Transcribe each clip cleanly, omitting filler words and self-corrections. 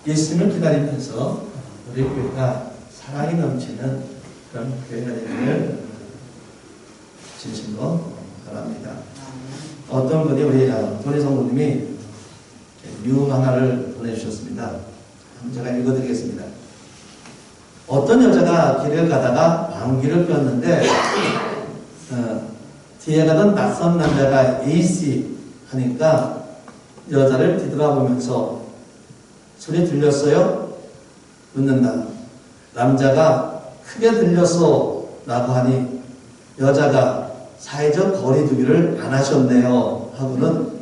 예수님을 기다리면서 우리 교회가 사랑이 넘치는 그런 교회가 되기를 진심으로 바랍니다. 어떤 분이 우리 도리 성도님이 유음 하나를 보내주셨습니다. 제가 읽어드리겠습니다. 어떤 여자가 길을 가다가 방귀를 뀌었는데 뒤에 가던 낯선 남자가 에이씨 하니까 여자를 뒤돌아보면서 소리 들렸어요? 묻는다. 남자가 크게 들렸어 라고 하니 여자가 사회적 거리 두기를 안 하셨네요 하고는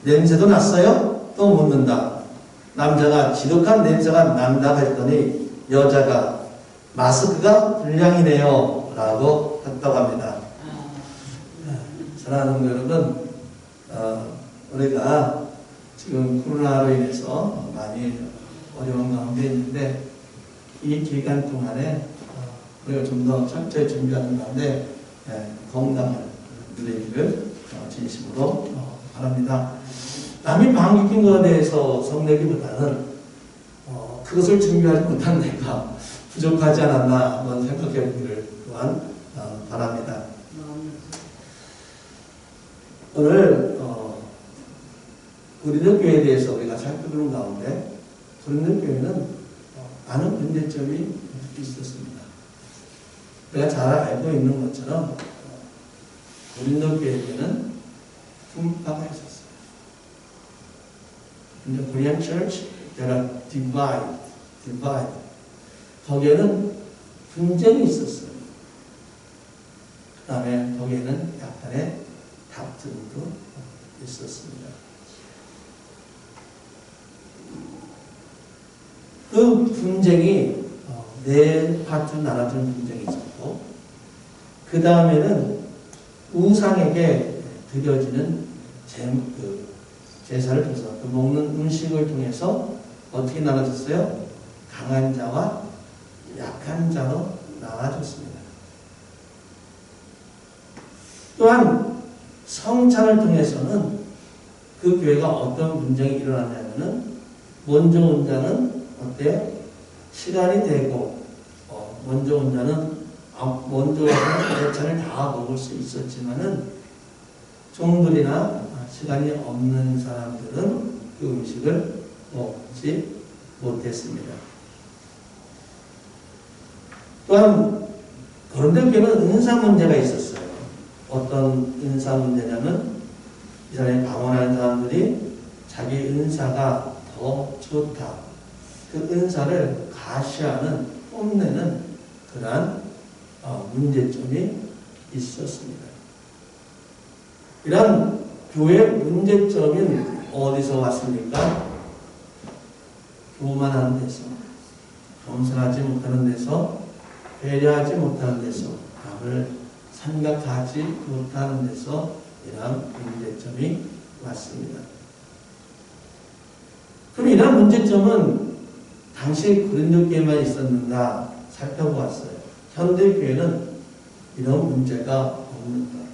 냄새도 났어요? 또 묻는다. 남자가 지독한 냄새가 난다고 했더니 여자가 마스크가 불량이네요 라고 했다고 합니다. 사랑하는 여러분, 우리가 지금 코로나로 인해서 많이 어려운 가운데 있는데 이 기간 동안에 우리가 좀 더 철저히 준비하는 가운데 건강을 누리기를 진심으로 바랍니다. 남이 방귀 낀 것에 대해서 성내기보다는 그것을 준비하지 못한 내가 부족하지 않았나 한번 생각해 보기를 또한 바랍니다. 오늘 고린도 교회에 대해서 우리가 살펴보는 가운데 고린도 교회는 많은 문제점이 있었습니다. 우리가 잘 알고 있는 것처럼 고린도 교회에는 분파가 있었어요. In the Korean church, there are divide. 거기에는 분쟁이 있었어요. 그 다음에 거기에는 약간의 다툼도 있었습니다. 그 분쟁이 네 파트 나눠진 분쟁이 있었고 그 다음에는 우상에게 드려지는 제사를 통해서 그 먹는 음식을 통해서 어떻게 나눠졌어요? 강한 자와 약한 자로 나눠졌습니다. 또한 성찬을 통해서는 그 교회가 어떤 분쟁이 일어났냐면은 먼저 온 자는 어때요? 시간이 되고 먼저 온 자는 먼저 와서 예찬을 다 먹을 수 있었지만은 종들이나 시간이 없는 사람들은 그 음식을 먹지 못했습니다. 또한 고린도 교회는 은사 문제가 있었어요. 어떤 은사 문제냐면 이 사람이 방언하는 사람들이 자기 은사가 더 좋다. 그 은사를 가시하는 뽐내는 그러한 문제점이 있었습니다. 이런 교회 문제점은 어디서 왔습니까? 교만하는 데서, 겸손하지 못하는 데서, 배려하지 못하는 데서, 남을 생각하지 못하는 데서 이러한 문제점이 왔습니다. 그럼 이러한 문제점은 당시 고린도 교회만 있었는가 살펴보았어요. 현대 교회는 이런 문제가 없는가.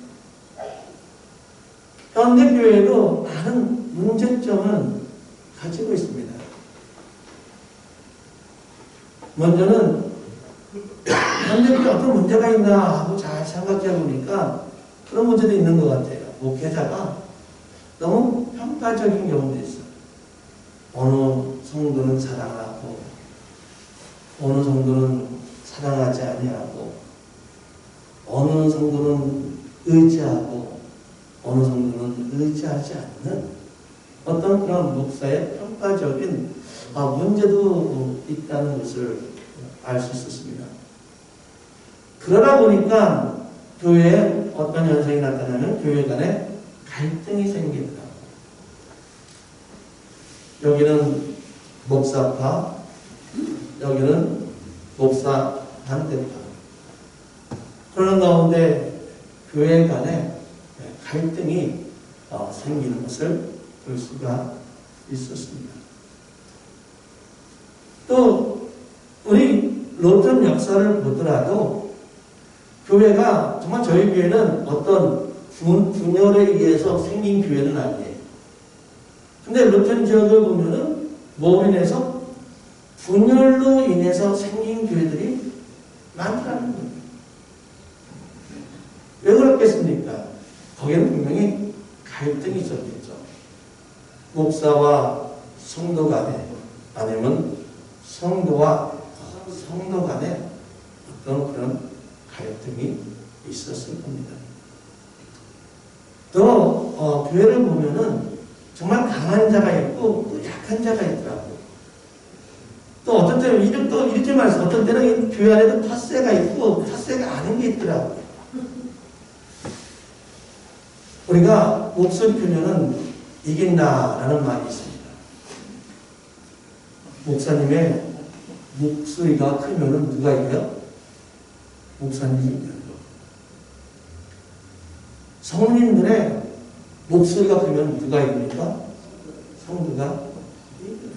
현대 교회도 많은 문제점을 가지고 있습니다. 먼저는 현대 교회에 어떤 문제가 있나 하고 잘 생각해 보니까 그런 문제도 있는 것 같아요. 목회자가 너무 평가적인 경우도 있어요. 어느 성도는 사랑하고 어느 성도는 사랑하지 아니하고 어느 성도는 의지하고 어느 성도는 의지하지 않는 어떤 그런 목사의 평가적인 문제도 있다는 것을 알 수 있었습니다. 그러다 보니까 교회에 어떤 현상이 나타나면 교회 간에 갈등이 생깁니다. 여기는 목사파, 여기는 목사 반대파. 그런 가운데 교회 간에 갈등이 생기는 것을 볼 수가 있었습니다. 또 우리 로튼 역사를 보더라도 교회가 정말 저희 교회는 어떤 분열에 의해서 생긴 교회는 아니에요. 근데 루튼 지역을 보면은 뭐로 인해서 분열로 인해서 생긴 교회들이 많다는 거예요. 왜 그렇겠습니까? 거기는 분명히 갈등이 있었겠죠. 목사와 성도 간에, 아니면 성도와 성도 간에 어떤 그런 갈등이 있었을 겁니다. 또 교회를 보면은 정말 강한 자가 있고 또 약한 자가 있더라고요. 또 어떤 때는 또 이렇게 말해서 어떤 때는 교회 안에도 텃세가 있고 텃세가 아닌 게 있더라고요. 우리가 목소리 크면은 이긴다라는 말이 있습니다. 목사님의 목소리가 크면은 누가 이겨요? 목사님이 이겨요. 성도님들의 목소리가 크면 누가 이깁니까? 성도가 이겨요.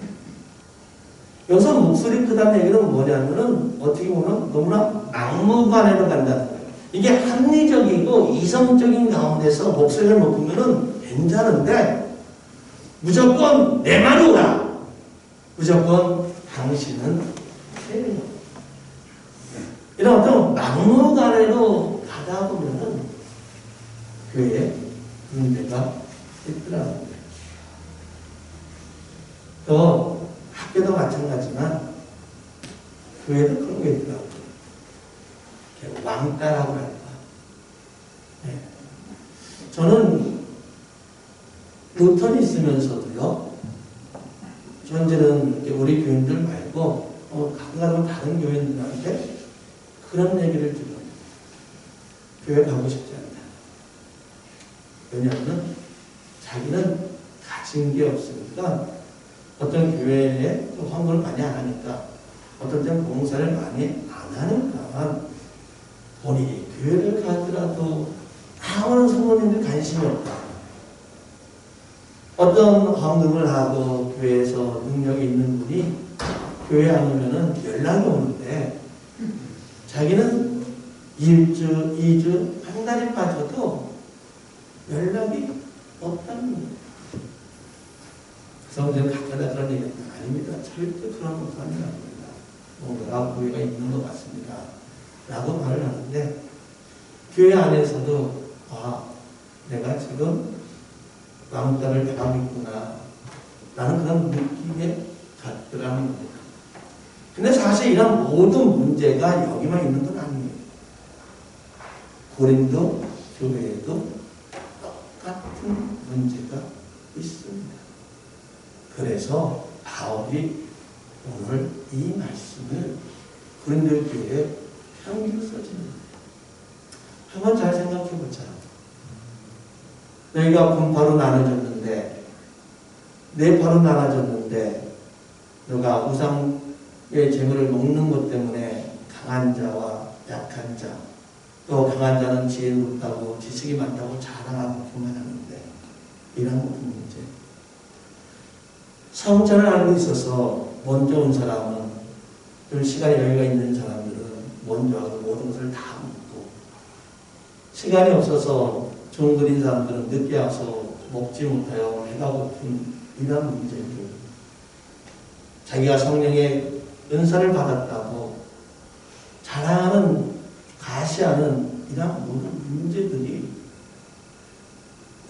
여기서 목소리 크다는 얘기는 뭐냐면은 어떻게 보면 너무나 막무가내로 간다는 거예요. 이게 합리적이고 이성적인 가운데서 목소리를 높이면은 괜찮은데 무조건 내 말이 오라. 무조건 당신은 세리야. 이런 어떤 막무가내로 가다 보면은 교회에 문제가 있더라고요. 또 학교도 마찬가지지만 교회도 그런 게 있더라고요. 왕따라고 할까. 네. 저는 루턴이 있으면서도요. 현재는 우리 교인들 말고 가끔 가면 다른 교인들한테 그런 얘기를 들어요. 교회 가고 싶지 않다. 왜냐하면 자기는 가진 게 없으니까 어떤 교회에 헌금을 많이 안 하니까 어떤 때는 봉사를 많이 안 하니까 본인이 교회를 가더라도 아무런 성도님들 관심이 없다. 어떤 헌금을 하고 교회에서 능력이 있는 분이 교회 안 오면은 연락이 오는데 자기는 1주, 2주, 한 달이 빠져도 연락이 없다는 거예요. 그래서 저는 가끔가다 그런 얘기는 아닙니다. 절대 그런 것도 아니라고 합니다. 뭔가 교회가 있는 것 같습니다. 라고 말을 하는데 교회 안에서도 내가 지금 왕따를 당하고 있구나 라는 그런 느낌에 갖더라는 겁니다. 근데 사실 이런 모든 문제가 여기만 있는 건 아니에요. 고린도 교회에도 똑같은 문제가 있습니다. 그래서 바울이 오늘 이 말씀을 고린도 교회에 편지로 써줍니다. 한번 잘 생각해 보자. 너희가 분파로 나눠졌는데, 네 파로 나눠졌는데, 너가 우상의 재물을 먹는 것 때문에 강한 자와 약한 자, 또 강한 자는 지혜 높다고 지식이 많다고 자랑하고 교만하는데, 이런 모든 문제. 성찬을 알고 있어서 먼저 온 사람은, 좀 시간이 여유가 있는 사람들은 먼저 하고 모든 것을 다 먹고, 시간이 없어서 종 들인 사람들은 늦게 와서 먹지 못하여 배가 고픈 이런 문제들. 자기가 성령의 은사를 받았다고 자랑하는, 가시하는 이런 모든 문제들이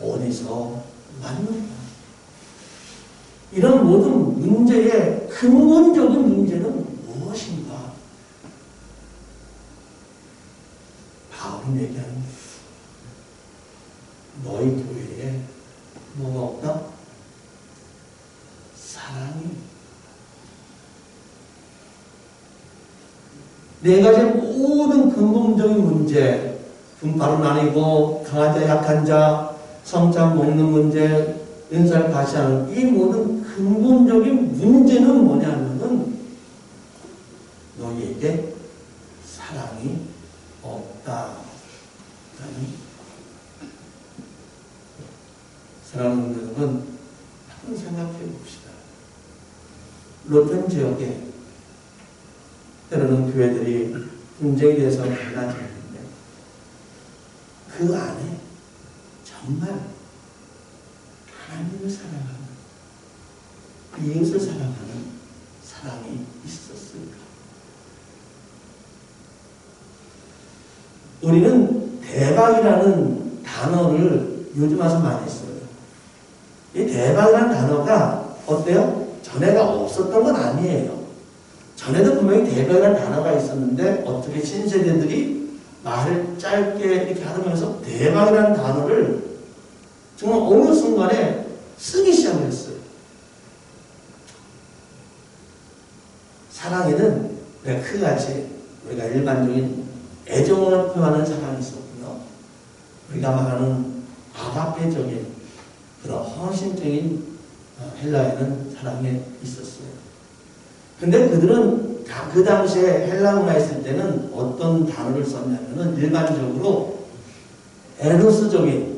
어디서 왔는가? 이런 모든 문제의 근본적인 문제는 무엇인가? 바울은 얘기합니다. 너희 교회에 뭐가 없다? 사랑이. 네 가지 모든 근본적인 문제, 분파로 나뉘고 강한 자, 약한 자, 성찬 먹는 문제, 은사를 과시하는 이 모든 근본적인 문제는 뭐냐면은 너희에게 사랑이 없다. 사랑하는 여러분, 한번 생각해 봅시다. 루턴 지역에 때로는 교회들이 분쟁에 대해서 갈라지는데 그 안에 정말 하나님을 사랑하는, 이웃을 사랑하는 사랑이 있습니다. 우리는 대박이라는 단어를 요즘 와서 많이 써요. 이 대박이라는 단어가 어때요? 전에가 없었던 건 아니에요. 전에도 분명히 대박이라는 단어가 있었는데 어떻게 신세대들이 말을 짧게 이렇게 하면서 대박이라는 단어를 정말 어느 순간에 쓰기 시작했어요. 사랑에는 그같이 우리가 일반적인 애정을 표현하는 사랑이 있었고요. 우리가 말하는 아가페적인 그런 헌신적인 헬라에는 사랑이 있었어요. 근데 그들은 그 당시에 헬라 문화에 있을 때는 어떤 단어를 썼냐면은 일반적으로 에로스적인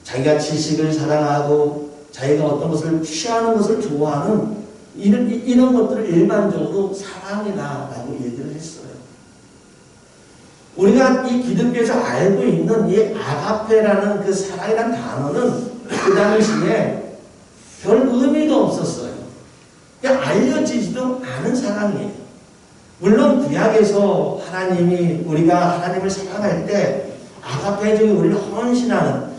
자기가 지식을 사랑하고 자기가 어떤 것을 취하는 것을 좋아하는 이런 것들을 일반적으로 사랑이다라고 얘기를 했어요. 우리가 이 기독교에서 알고 있는 이 아가페라는 그 사랑이라는 단어는 그 당시에 별 의미도 없었어요. 그냥 알려지지도 않은 사랑이에요. 물론 구약에서 하나님이 우리가 하나님을 사랑할 때 아가페적인 우리를 헌신하는,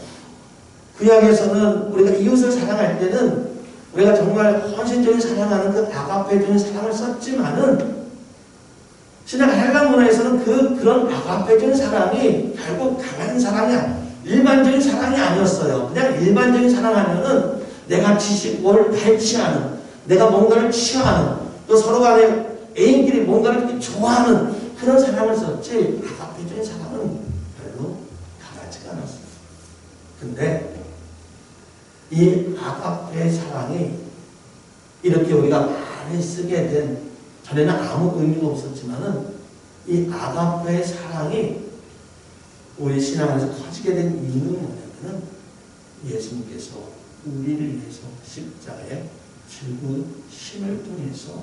구약에서는 우리가 이웃을 사랑할 때는 우리가 정말 헌신적인 사랑하는 그 아가페적인 사랑을 썼지만은 신약 헬라 문화에서는 그런 아가페적인 사랑이 결국 강한 사랑이 일반적인 사랑이 아니었어요. 그냥 일반적인 사랑하면은 내가 지식을 갈취하는, 내가 뭔가를 취하는, 또 서로 간에 애인끼리 뭔가를 좋아하는 그런 사랑을 썼지 아가페적인 사랑은 별로 강하지가 않았어요. 근데 이 아가페 사랑이 이렇게 우리가 많이 쓰게 된, 전에는 아무 의미가 없었지만은 이 아가페 사랑이 우리 신앙 안에서 커지게 된 이유는 뭐냐면은 예수님께서 우리를 위해서 십자가에 죽으심을 통해서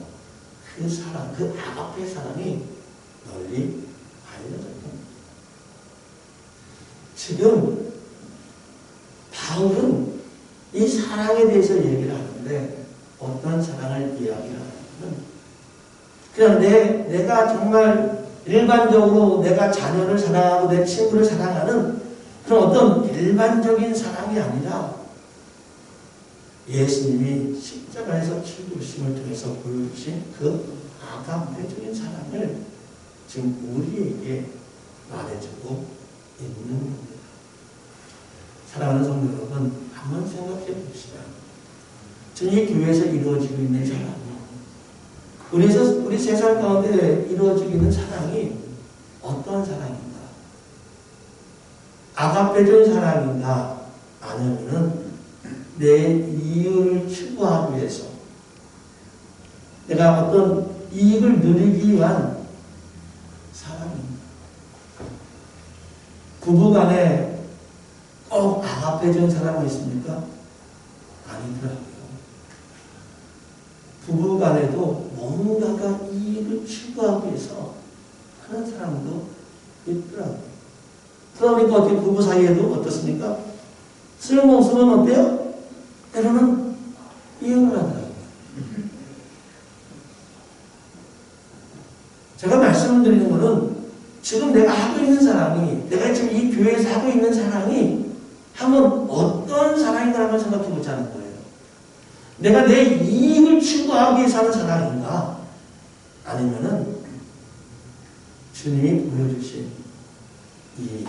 그 사랑, 그 아가페 사랑이 널리 알려졌습니다. 지금 바울은 이 사랑에 대해서 얘기를 하는데 어떤 사랑을 이야기하냐면 그냥 내가 정말 일반적으로 내가 자녀를 사랑하고 내 친구를 사랑하는 그런 어떤 일반적인 사랑이 아니라 예수님이 십자가에서 죽으심을 통해서 보여주신 그 아가페적인 사랑을 지금 우리에게 말해주고 있는 겁니다. 사랑하는 성도 여러분, 한번 생각해 봅시다. 지금 이 교회에서 이루어지고 있는 사랑이, 우리 세상 가운데 이루어지고 있는 사랑이 어떤 사랑인가? 아가페적인 사랑인가? 아니면은 내 이익을 추구하기 위해서 내가 어떤 이익을 누리기 위한 사랑입니다. 부부간에 꼭 아가페적인 사랑이 있습니까? 아니더라고요. 부부간에도 뭔가가 이익을 추구하기 위해서 하는 사람도 있더라고요. 그러니까 어떻게 부부 사이에도 어떻습니까? 쓸모없으면 어때요? 때로는 이혼을 하더라고요. 제가 말씀드리는 것은 지금 내가 하고 있는 사랑이, 내가 지금 이 교회에서 하고 있는 사랑이 한번 어떤 사랑인가 한번 생각해 보자는 거예요. 내가 내 이익을 추구하기 위해서 하는 사랑인가? 아니면은 주님이 보여주신 이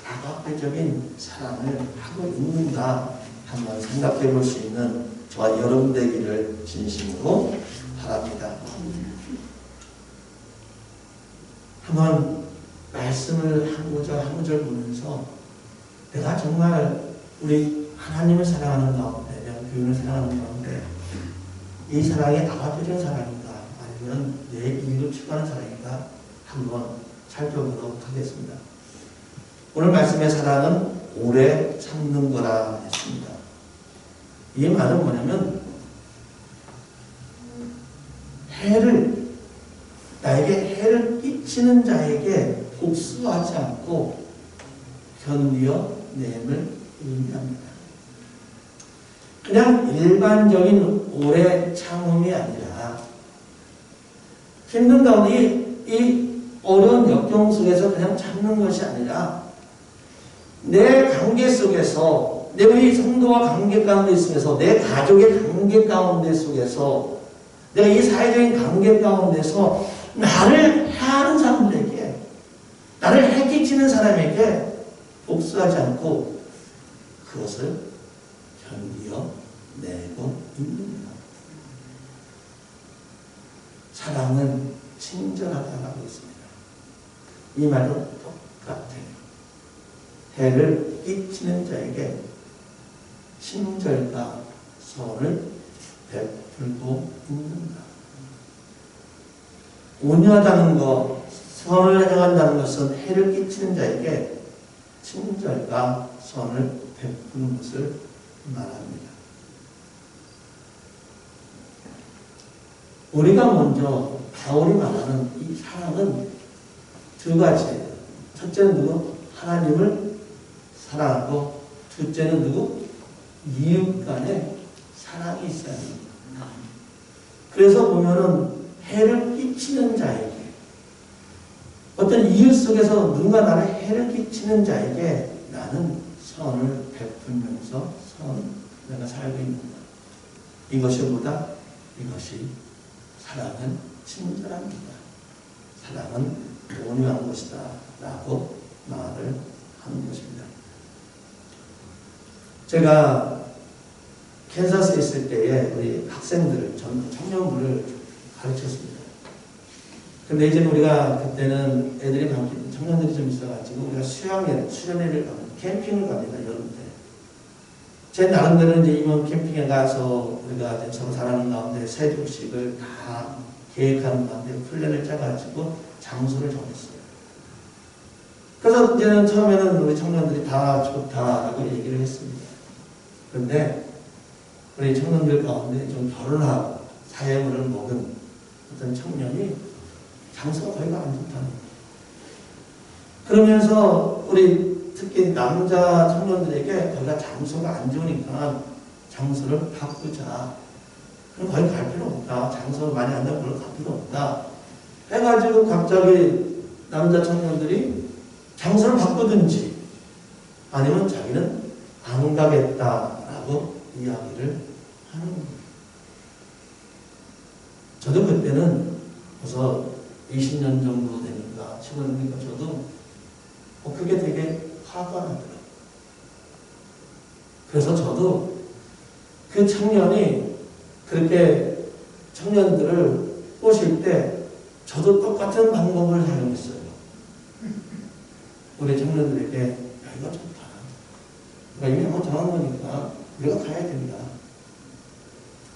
아가페적인 사랑을 하고 있는가 한번 생각해 볼 수 있는 저와 여러분 되기를 진심으로 바랍니다. 한번 말씀을 한 구절 보면서 내가 정말 우리 하나님을 사랑하는 가운데, 내가 교회를 사랑하는 가운데 이 사랑이 아가페적인 사랑인가 아니면 내 이익을 추구하는 사랑인가 한번 살펴보도록 하겠습니다. 오늘 말씀의 사랑은 오래 참는 거라 했습니다. 이 말은 뭐냐면 나에게 해를 끼치는 자에게 복수하지 않고 견디어 내음을 의미합니다. 그냥 일반적인 오래 참음이 아니라 힘든 가운데 이 어려운 역경 속에서 그냥 참는 것이 아니라 내 관계 속에서 내 우리 성도와 관계 가운데 있으면서 내 가족의 관계 가운데 속에서 내가 이 사회적인 관계 가운데서 나를 해하는 사람들에게 나를 해끼치는 사람에게 복수하지 않고 그것을 견디어 내고 있는가. 사랑은 친절하다라고 있습니다. 이 말은 똑같아요. 해를 끼치는 자에게 친절과 선을 베풀고 있는가. 온유하다는 것, 선을 행한다는 것은 해를 끼치는 자에게 친절과 선을 베푸는 것을 말합니다. 우리가 먼저 바울이 말하는 이 사랑은 두 가지예요. 첫째는 누구? 하나님을 사랑하고 둘째는 누구? 이웃 간에 사랑이 있어야 합니다. 그래서 보면은 해를 끼치는 자에게 어떤 이웃 속에서 누군가 나를 해를 끼치는 자에게 나는 선을 베풀면서 내가 살고 있는다. 이것이 뭐다? 이것이 사랑은 친절합니다. 사랑은 온유한 것이다 라고 말을 하는 것입니다. 제가 캔사스에 있을 때에 우리 학생들을, 청년부를 가르쳤습니다. 근데 이제 우리가 그때는 애들이 많기, 청년들이 좀 있어가지고 우리가 수련회를 갑니다. 캠핑을 갑니다. 여름 때. 제 나름대로 이제 이번 캠핑에 가서 우리가 이제 서로 살아가는 가운데 세 조씩을 다 계획하는 가운데 플랜을 짜가지고 장소를 정했어요. 그래서 이제는 처음에는 우리 청년들이 다 좋다라고 얘기를 했습니다. 그런데 우리 청년들 가운데 좀 결혼하고 사회물을 먹은 어떤 청년이 장소가 거기가 안 좋다는 거예요. 그러면서 우리 특히 남자 청년들에게 거기가 장소가 안 좋으니까 장소를 바꾸자. 그럼 거기 갈 필요 없다. 장소를 많이 안 되고 갈 필요 없다. 해가지고 갑자기 남자 청년들이 장소를 바꾸든지 아니면 자기는 안 가겠다라고 이야기를 하는 거예요. 저도 그때는 벌써 20년 정도 되니까, 10년 되니까 저도 그게 되게 화가 나더라고요. 그래서 저도 그 청년이 그렇게 청년들을 꼬실 때 저도 똑같은 방법을 사용했어요. 우리 청년들에게 야, 이거 좋다. 이거 한번 정한 거니까 우리가 가야 된다.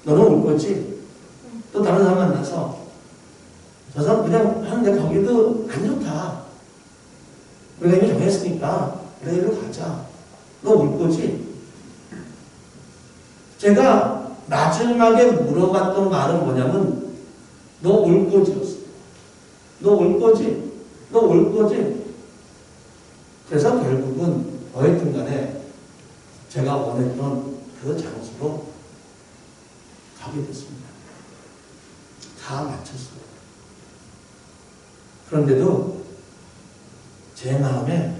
너는 올 거지? 또 다른 사람 만나서 저 사람 그냥 하는데 거기도 안 좋다. 우리가 이미 정했으니까 우리가 이리로 가자. 너 올 거지? 제가 마지막에 물어봤던 말은 뭐냐면 너 올 거지였어. 너 올 거지? 너 올 거지? 그래서 결국은 어쨌든 간에 제가 원했던 그 장소로 가게 됐습니다. 다 마쳤어요. 그런데도 제 마음에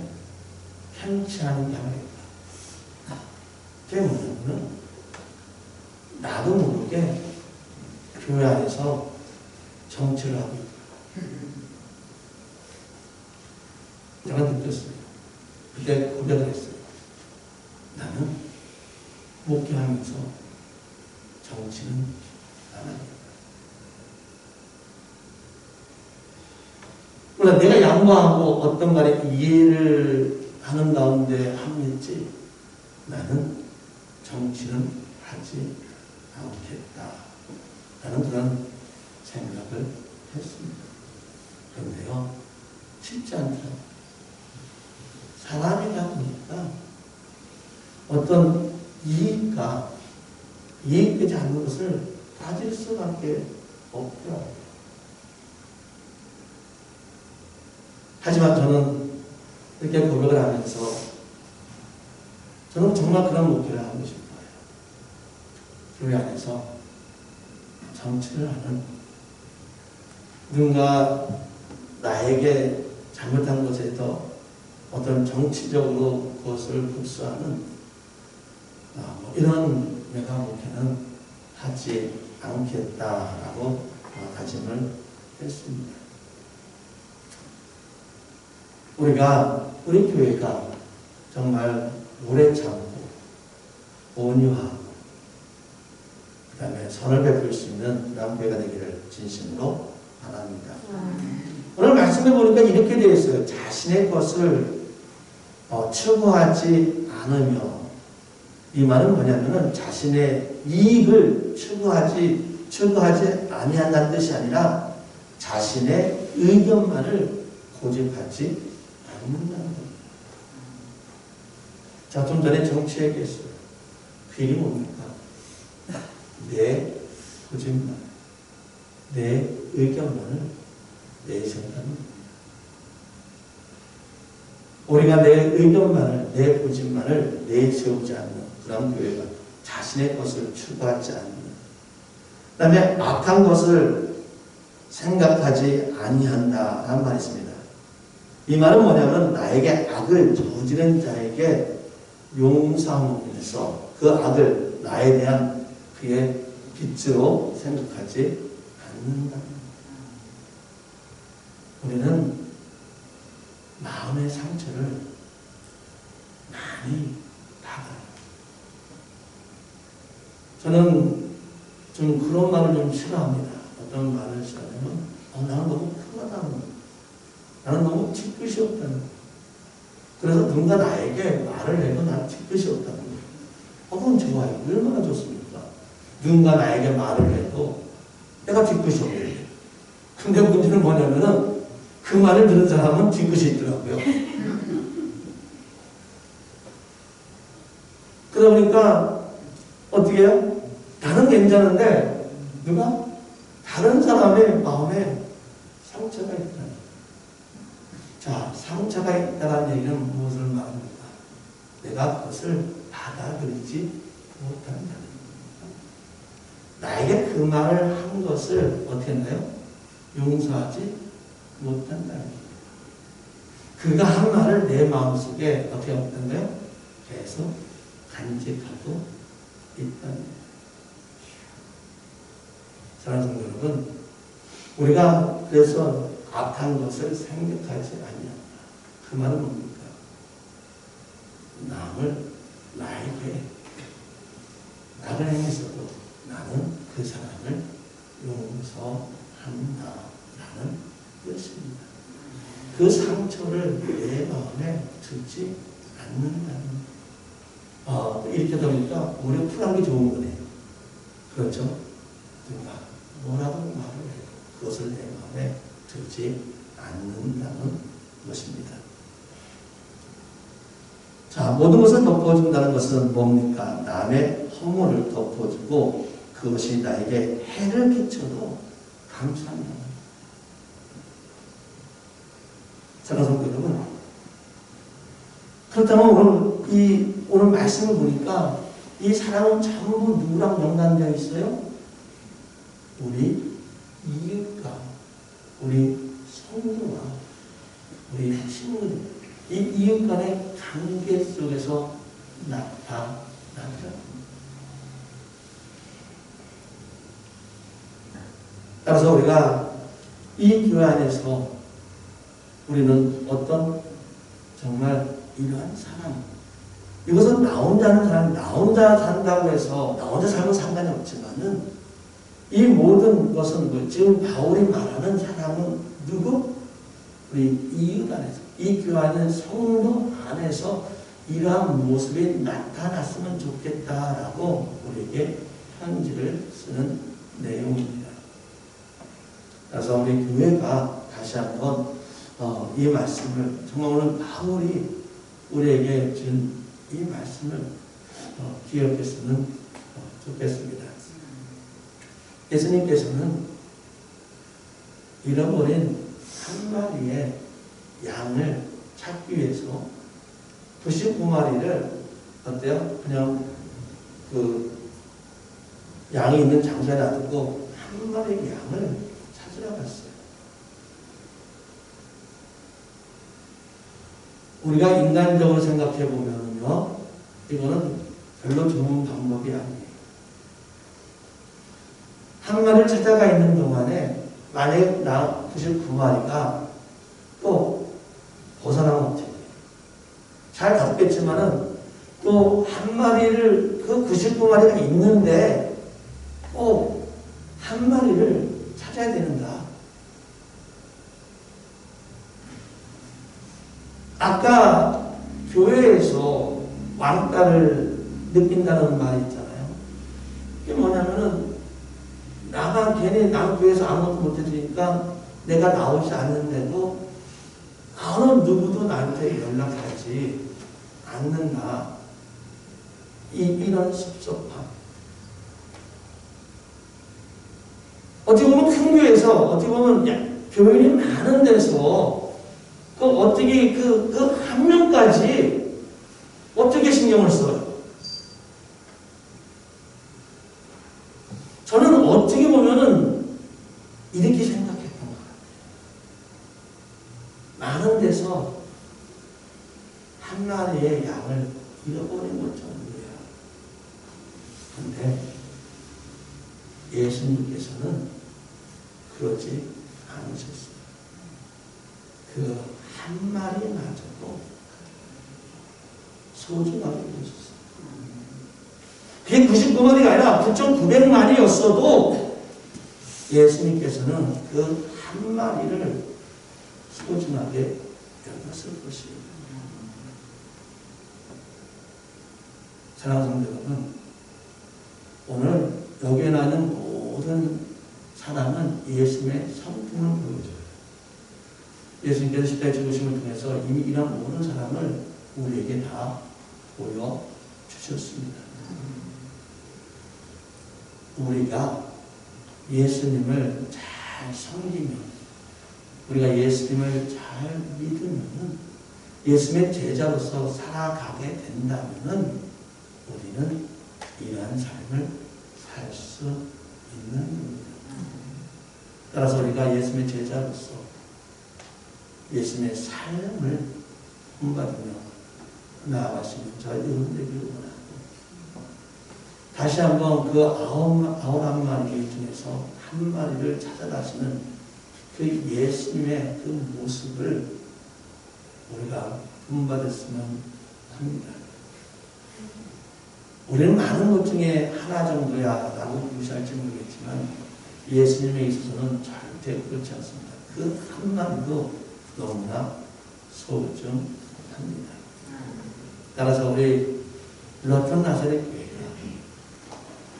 편치 않은 게 하나 있다. 그게 뭐냐면 나도 모르게 교회 안에서 정치를 하고 있다. 제가 느꼈어요. 그때 고백을 했어요. 나는 목회하면서 정치는 안 하겠다. 그러나 내가 양보하고 어떤 간에 이해를 하는 가운데 합의했지, 나는 정치는 하지 않겠다. 라는 그런 생각을 했습니다. 그런데요, 쉽지 않더라고요. 사람이다 보니까 어떤 이익되지 않는 것을 가질 수밖에 없더라고요. 하지만 저는 이렇게 고백을 하면서 저는 정말 그런 목표를 하고 싶어요. 교회 안에서 정치를 하는 누군가 나에게 잘못한 것에서 어떤 정치적으로 그것을 복수하는 이런 내가 목회는 하지 않겠다라고 다짐을 했습니다. 우리 교회가 정말 오래 참고 온유하고 그 다음에 선을 베풀 수 있는 그런 교회가 되기를 진심으로 바랍니다. 오늘 말씀해 보니까 이렇게 되어 있어요. 자신의 것을 추구하지 않으며, 이 말은 뭐냐면은 자신의 이익을 추구하지 아니한다는 뜻이 아니라 자신의 의견만을 고집하지 않는다는 겁니다. 자, 좀 전에 정치 얘기했어요. 그 일이 뭡니까? 내 고집만, 내 의견만을 내세운다는 우리가 내 의견만을, 내 고집만을 내세우지 않는 그런 교회가 자신의 것을 추구하지 않는, 그 다음에 악한 것을 생각하지 아니한다라는 말이 있습니다. 이 말은 뭐냐면 나에게 악을 저지른 자에게 용서함으로 인해서 그 악을 나에 대한 그의 빚으로 생각하지 않는다. 우리는 마음의 상처를 많이 받아요. 저는 좀 그런 말을 좀 싫어합니다. 어떤 말을 싫어하냐면 나는 너무 편하다는 거, 나는 너무 뒤끝이 없다는 거. 그래서 누군가 나에게 말을 해도 나는 뒤끝이 없다는 거. 그건 좋아요. 얼마나 좋습니까? 누군가 나에게 말을 해도 내가 뒤끝이 없어요. 근데 문제는 뭐냐면은 그 말을 들은 사람은 뒤끝이 있더라고요. 그러다 보니까 어떻게 해요? 나는 괜찮은데 누가? 다른 사람의 마음에 상처가 있다. 자, 상처가 있다는 얘기는 무엇을 말합니까? 내가 그것을 받아들이지 못한다는 겁니다. 나에게 그 말을 한 것을 어떻게 했나요? 용서하지 못한다는 겁니다. 그가 한 말을 내 마음속에 어떻게 한다고요? 계속 간직하고 있다는 겁니다. 사랑하는 성도 여러분, 우리가 그래서 악한 것을 생각하지 아니한다. 그 말은 뭡니까? 나에게 나를 행해서도 나는 그 사람을 용서한다 라는 뜻입니다. 그 상처를 내 마음에 두지 않는다는 이렇게 되니까 오히려 쿨한 게 좋은 거네요. 그렇죠? 누가 뭐라도 말을 해도 그것을 내 마음에 두지 않는다는 것입니다. 자, 모든 것을 덮어준다는 것은 뭡니까? 남의 허물을 덮어주고 그것이 나에게 해를 끼쳐도 감수한다. 사랑하는 성도 여러분, 그렇다면 오늘 말씀을 보니까 이 사랑은 전부 누구랑 연관되어 있어요? 우리 이웃과 우리 성도와 우리 친구들, 이 이웃 간의 관계 속에서 나타나죠. 따라서 우리가 이 교회 안에서 우리는 어떤 정말 이러한 사람, 이것은 나 혼자 하는 사람, 나 혼자 산다고 해서 나 혼자 살면 상관이 없지만은 이 모든 것은 지금 바울이 말하는 사람은 누구? 우리 이웃 안에서, 이 교회 안에 성도 안에서 이러한 모습이 나타났으면 좋겠다라고 우리에게 편지를 쓰는 내용입니다. 그래서 우리 교회가 다시 한번 이 말씀을 정말 오늘 바울이 우리에게 준 이 말씀을 기억했으면 좋겠습니다. 예수님께서는 잃어버린 한 마리의 양을 찾기 위해서 99마리를 어때요? 그냥 그 양이 있는 장소에 놔두고 한 마리의 양을 찾으러 갔어요. 우리가 인간적으로 생각해 보면요, 이거는 별로 좋은 방법이 아니에요. 한 마리를 찾아가 있는 동안에 만약에 99마리가 또 벗어나면 어떻게 해요? 잘 다뤘겠지만은 또 한 마리를, 그 99마리가 있는데 꼭 한 마리를 찾아야 되는가? 아까 교회에서 왕따를 느낀다는 말이 있잖아요. 그게 뭐냐면은 나가 괜히 나는 교회에서 아무것도 못해주니까 내가 나오지 않는데도 어느 누구도 나한테 연락하지 않는다. 이런 섭섭함. 어떻게 보면 큰 교회에서, 어떻게 보면 교인이 많은 데서 어떻게 그 한 명까지 어떻게 신경을 써요? 저는 어떻게 보면은 이렇게 생각했던 것 같아요. 많은 데서 한 마리의 양을 잃어버린 것처럼이에요. 그런데 예수님께서는 그러지 않으셨어요. 그 한 마리마저도 소중하게 보셨어요. 그게 99마리가 아니라 9,900마리였어도 예수님께서는 그 한 마리를 소중하게 여겼을 것이에요. 사랑하는 성도 여러분, 오늘 여기에 나는 모든 사람은 예수님의 성품을 보여줘요. 예수님께서 십자가에 죽으심을 통해서 이미 이런 모든 사람을 우리에게 다 보여주셨습니다. 우리가 예수님을 잘 섬기면, 우리가 예수님을 잘 믿으면, 예수님의 제자로서 살아가게 된다면 우리는 이러한 삶을 살 수 있는 겁니다. 따라서 우리가 예수님의 제자로서 예수님의 삶을 본받으며 나아가시는 저희 여러분 되기를 원합니다. 다시 한번 그 99마리 중에서 한 마리를 찾아가시는 그 예수님의 그 모습을 우리가 본받았으면 합니다. 우리는 많은 것 중에 하나 정도야 라고 무시할지 모르겠지만 예수님에 있어서는 절대 그렇지 않습니다. 그 한 마리도 너무나 소중합니다. 따라서 우리 러턴 나사렛 교회가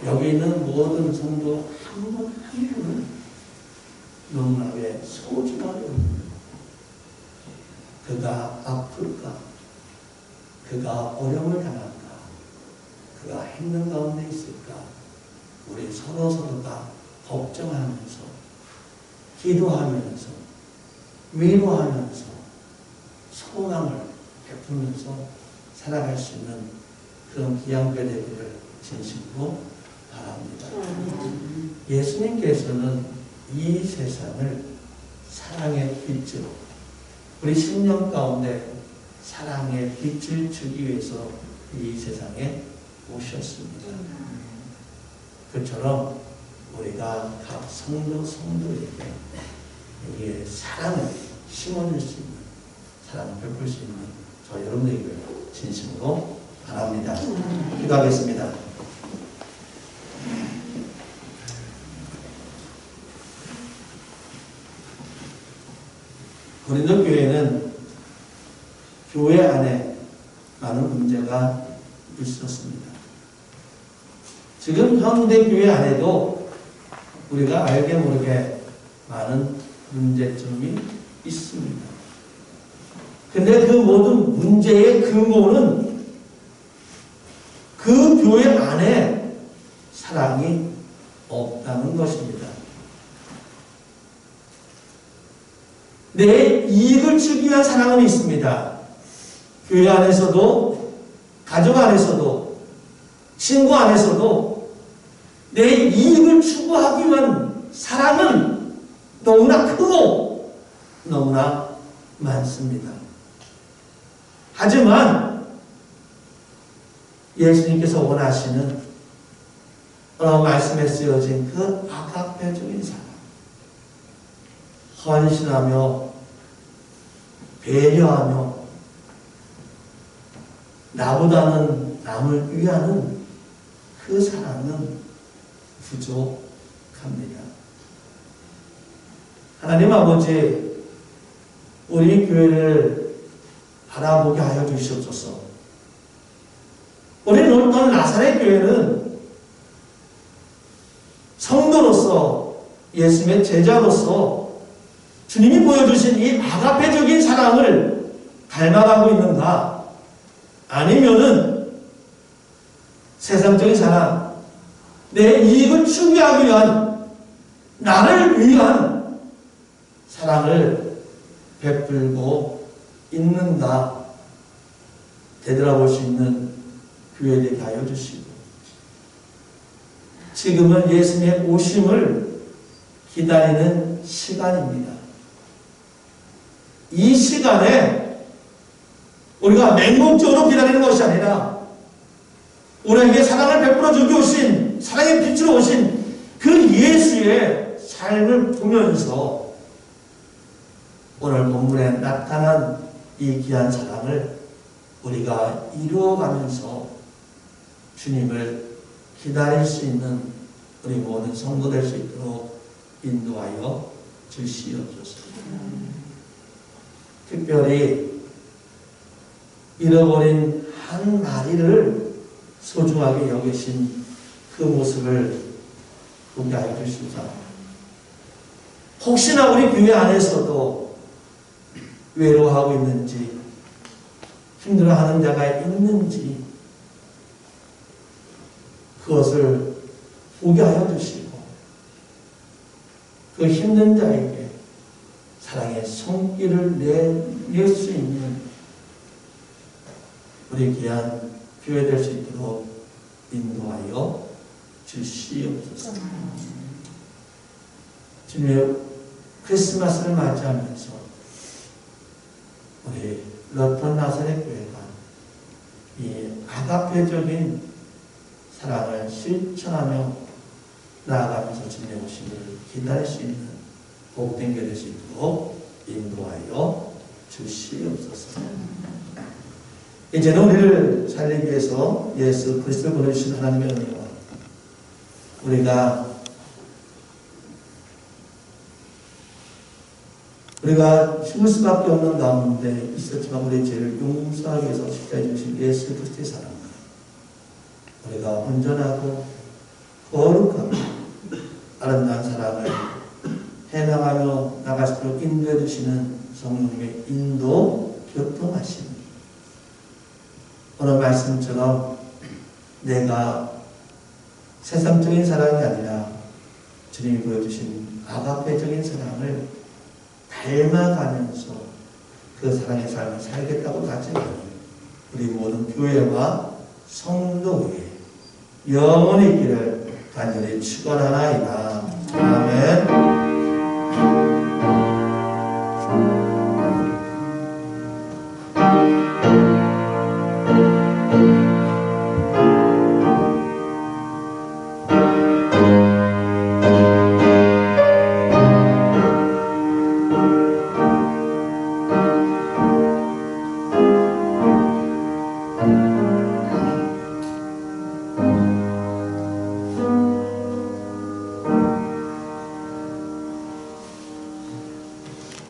여기 있는 모든 성도 한 분 한 분은 너무나 왜 소중하게 여깁니다. 그가 아플까? 그가 어려움을 당할까? 그가 힘든 가운데 있을까? 우리 서로가 걱정하면서 기도하면서 위로하면서 소망을 베풀면서 살아갈 수 있는 그런 귀한 배 되기를 진심으로 바랍니다. 예수님께서는 이 세상을 사랑의 빛으로, 우리 신령 가운데 사랑의 빛을 주기 위해서 이 세상에 오셨습니다. 그처럼 우리가 각 성도에게 우리의 사랑을 심어줄 수 있는, 사랑을 베풀 수 있는 저 여러분에게 진심으로 바랍니다. 기도하겠습니다. 고린도 교회는 교회 안에 많은 문제가 있었습니다. 지금 현대 교회 안에도 우리가 알게 모르게 많은 문제점이 있습니다. 근데 그 모든 문제의 근본은 그 교회 안에 사랑이 없다는 것입니다. 내 이익을 주기 위한 사랑은 있습니다. 교회 안에서도, 가족 안에서도, 친구 안에서도 내 이익을 추구하기 위한 사랑은 너무나 크고 너무나 많습니다. 하지만 예수님께서 원하시는 말씀에 쓰여진 그 아가페적인 사랑, 헌신하며 배려하며 나보다는 남을 위하는 그 사랑은 부족합니다. 하나님 아버지, 우리 교회를 바라보게 하여 주시옵소서. 우리는 오늘 나사렛 교회는 성도로서, 예수님의 제자로서 주님이 보여주신 이 아가페적인 사랑을 닮아가고 있는가? 아니면은 세상적인 사랑, 내 이익을 추구하기 위한, 나를 위한 사랑을 베풀고 있는가? 되돌아볼 수 있는 교회 되게 하여 주시고, 지금은 예수님의 오심을 기다리는 시간입니다. 이 시간에 우리가 맹목적으로 기다리는 것이 아니라 우리에게 사랑을 베풀어 주기 오신, 사랑의 빛으로 오신 그 예수의 삶을 보면서 오늘 본문에 나타난 이 귀한 사랑을 우리가 이루어가면서 주님을 기다릴 수 있는 우리 모든 성도 될 수 있도록 인도하여 주시옵소서. 특별히 잃어버린 한 마리를 소중하게 여기신 그 모습을 보게 하여 주시옵소서. 혹시나 우리 교회 안에서도 외로워하고 있는지, 힘들어하는 자가 있는지 그것을 보게 하여 주시고, 그 힘든 자에게 사랑의 손길을 내밀 수 있는 우리 귀한 교회 될 수 있도록 인도하여 주시옵소서. 주님의 크리스마스를 맞이하면서 우리 러턴 나사렛 교회가 이 아가페적인 사랑을 실천하며 나아가면서 주님의 오심을 기다릴 수 있는 복된 교회 될 수 있도록 인도하여 주시옵소서. 이제는 우리를 살리기 위해서 예수 그리스도를 보내주신 하나님의 은혜와 우리가 죽을 수밖에 없는 가운데 있었지만 우리의 죄를 용서하기 위해서 십자가에 주신 예수 그리스도의 사랑과 우리가 온전하고 거룩하고 아름다운 사랑을 해나가며 나갈 수 있도록 인도해 주시는 성령님의 인도 교통하심, 오늘 말씀처럼 내가 세상적인 사랑이 아니라 주님이 보여주신 아가페적인 사랑을 닮아가면서 그 사랑의 삶을 살겠다고 다짐하는 우리 모든 교회와 성도의 영원히 있기를 간절히 축원하나이다.